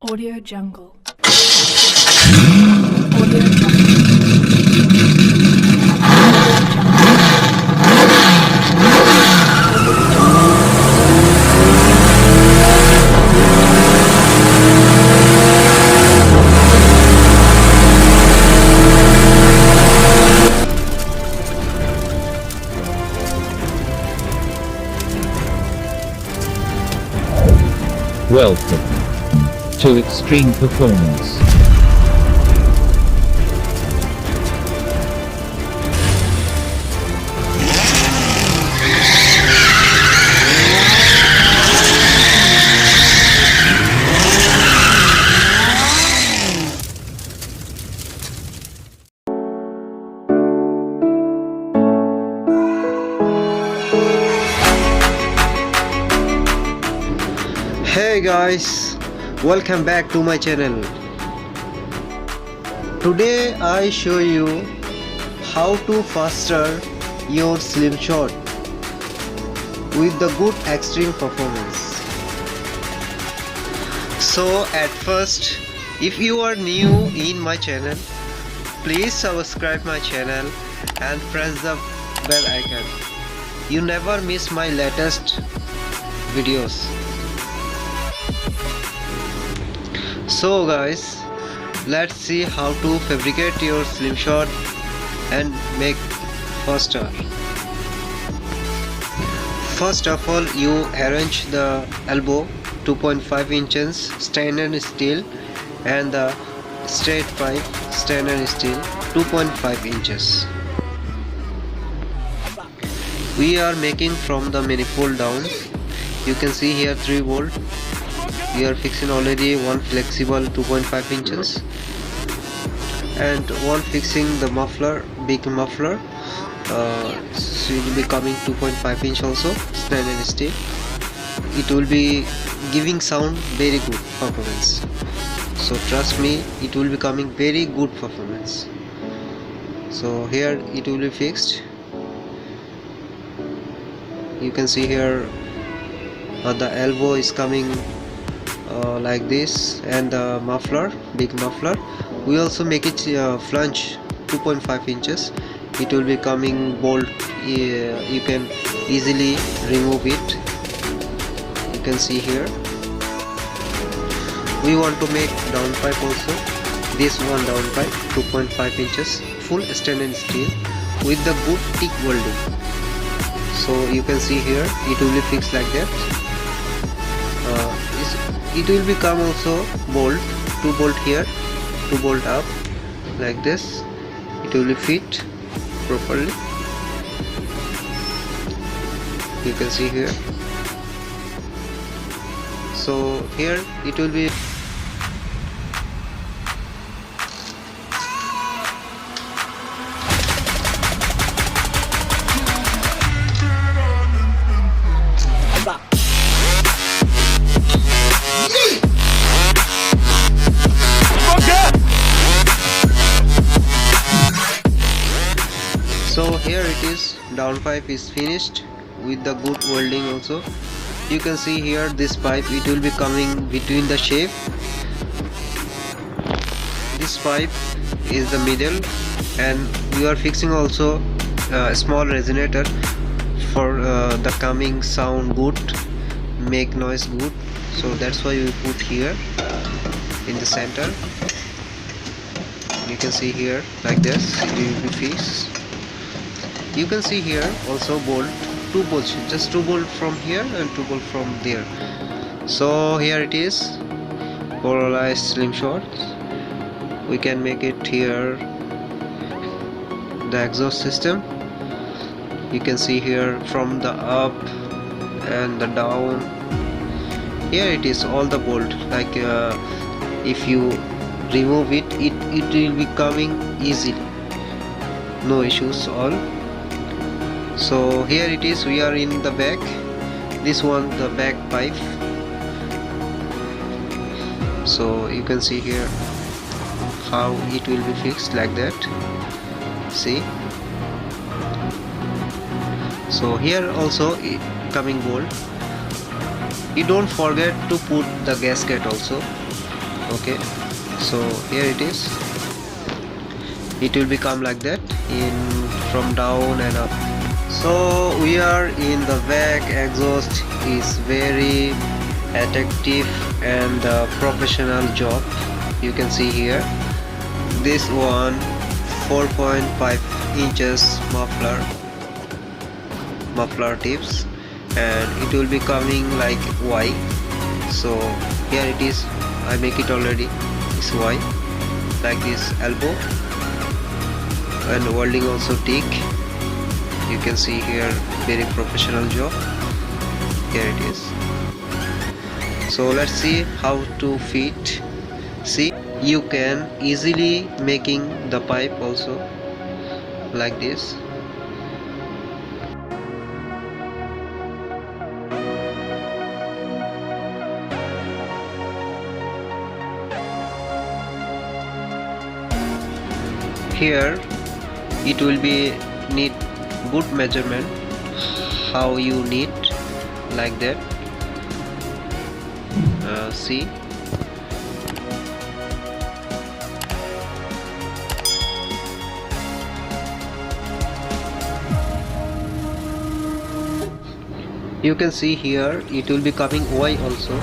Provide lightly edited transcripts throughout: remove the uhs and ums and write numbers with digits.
Audio Jungle. Audio Jungle. Welcome to Extreme Performance. Hey guys, welcome back to my channel. Today I show you how to faster your slingshot with the good extreme performance. So at first, if you are new in my channel, please subscribe my channel and press the bell icon. You never miss my latest videos. So guys, let's see how to fabricate your slingshot and make faster. First of all, you arrange the elbow 2.5 inches stainless steel and the straight pipe stainless steel 2.5 inches. We are making from the manifold down. You can see here 3 volt. We are fixing already one flexible 2.5 inches and one fixing the muffler, big muffler. So it will be coming 2.5 inch also stainless steel. It will be giving sound very good performance. So trust me, it will be coming very good performance. So here it will be fixed. You can see here the elbow is coming like this, and the muffler, big muffler, we also make it flange 2.5 inches. It will be coming bolt. You can easily remove it. You can see here. We want to make down pipe also. This one down pipe 2.5 inches full stainless steel with the good thick welding. So you can see here it will be fixed like that. It will become also bolt, 2 bolt here, 2 bolt up like this. It will be fit properly. You can see here. So here it will be So here it is, down pipe is finished with the good welding also. You can see here this pipe, it will be coming between the shape. This pipe is the middle, and we are fixing also a small resonator for the coming sound good, make noise good. So that's why we put here in the center. You can see here like this, it will be fixed. You can see here also bolt, 2 bolts, just 2 bolt from here and 2 bolt from there. So here it is, Polaris slingshot. We can make it here, the exhaust system. You can see here from the up and the down. Here it is, all the bolt. Like if you remove it, it will be coming easily, no issues all. So here it is, we are in the back. This one, the back pipe. So you can see here how it will be fixed like that. See. So here also coming bolt. You don't forget to put the gasket also. Okay, so here it is. It will become like that in from down and up. So we are in the back. Exhaust is very attractive and professional job. You can see here this one 4.5 inches muffler tips, and it will be coming like Y. So here it is, I make it already. It's Y like this elbow, and welding also thick. You can see here very professional job. Here it is. So let's see how to fit. See, you can easily making the pipe also like this. Here it will be need good measurement, how you need like that. See, you can see here it will be coming Y also.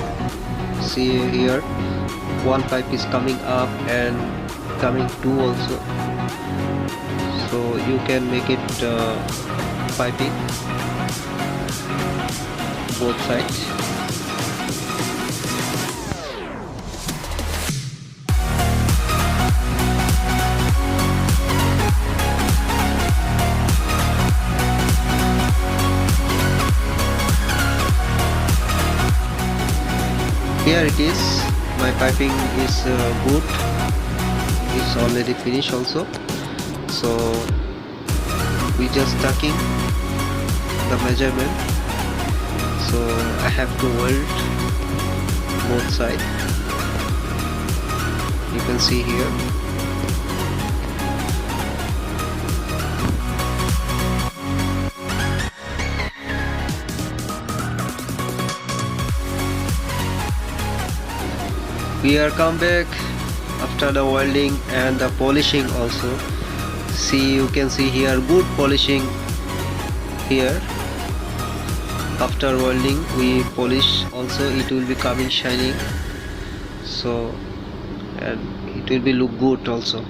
See here one pipe is coming up and coming 2 also. So you can make it piping both sides. Here it is, my piping is good, it's already finished also. So we just tucking the measurement. So I have to weld both sides. You can see here. We are come back after the welding and the polishing also. See, you can see here good polishing here. After welding we polish also, it will be coming shining. So, and it will be look good also.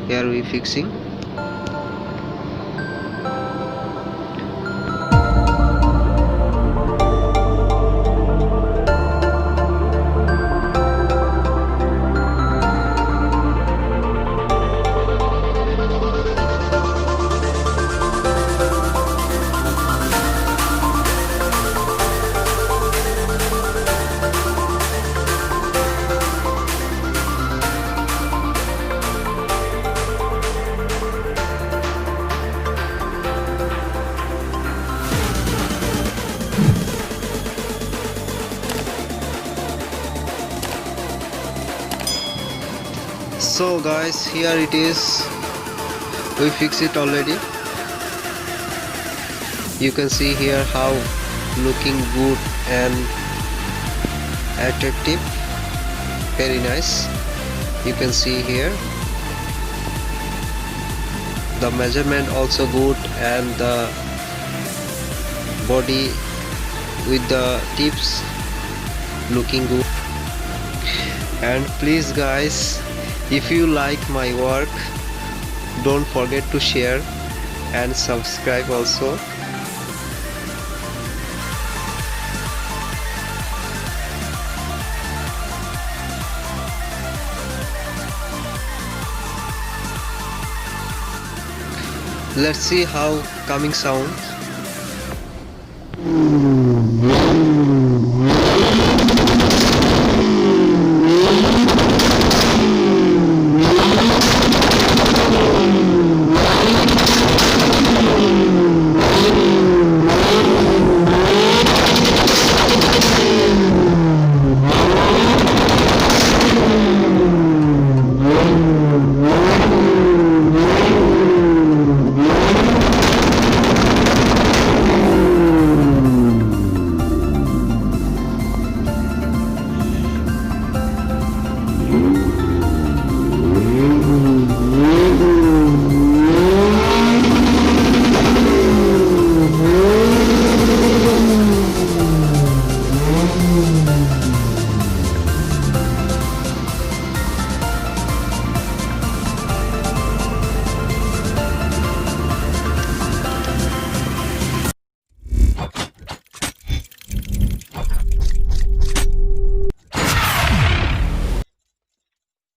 Here we fixing. So guys, here it is, we fix it already. You can see here how looking good and attractive, very nice. You can see here the measurement also good, and the body with the tips looking good. And please guys, if you like my work, don't forget to share and subscribe also. Let's see how coming sound.